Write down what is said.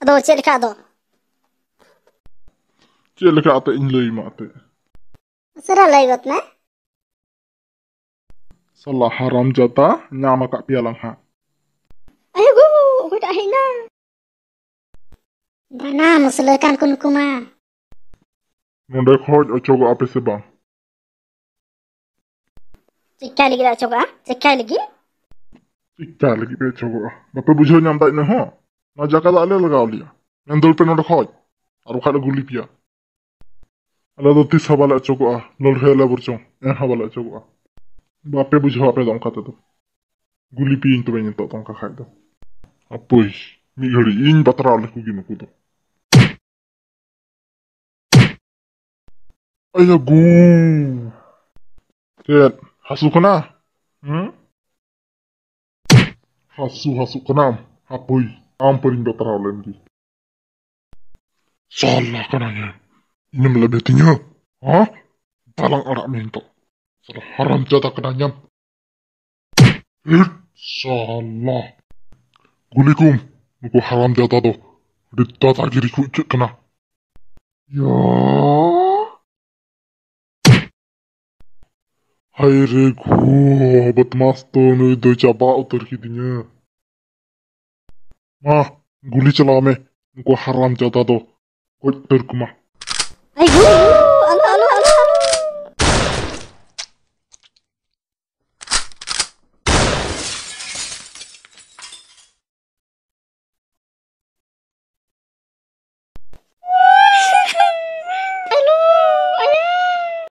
Ado cek leka ado. Cek leka ate in lay ma ate. Sera lay got na? Salah haram jata nyama kak pialang ha. Ayo gu, gue dah hina. Bana muslekan kun kuma. Nonde khoj ocogo ape se bang. Cekai lagi dah coba, cekai lagi. Ika lagi pe ocogo ah. Bape bujho nyam tak ne ho. Na jaka da ale lagao liya. Nendol pe nonde khoj. Aru khala guli pia. Ala do tis habala ocogo ah. Lol hele burchong. En habala ocogo ah. Bape bujho ape dong kata tu. Guli pi into benyen to tong ka khai do. Apoi. Mi ghari in batra le ku ginu ku do. Ayah gu. Ted, hasu kena? Hasu kena. Apoi, amperin betra lagi. Salah kenanya. Ini melebetinya. Hah? Balang arak minta. Salah haram jatah kenanya. Salah. Gulikum. Nuku haram jatah tu. Dita tak kiri kucuk kena. Ya. Hai regu. Batmas tu nu doi caba utar kidinya. Mah, guli celame. Nuku haram jatah tu. Kucuk kumah. Ayo gu.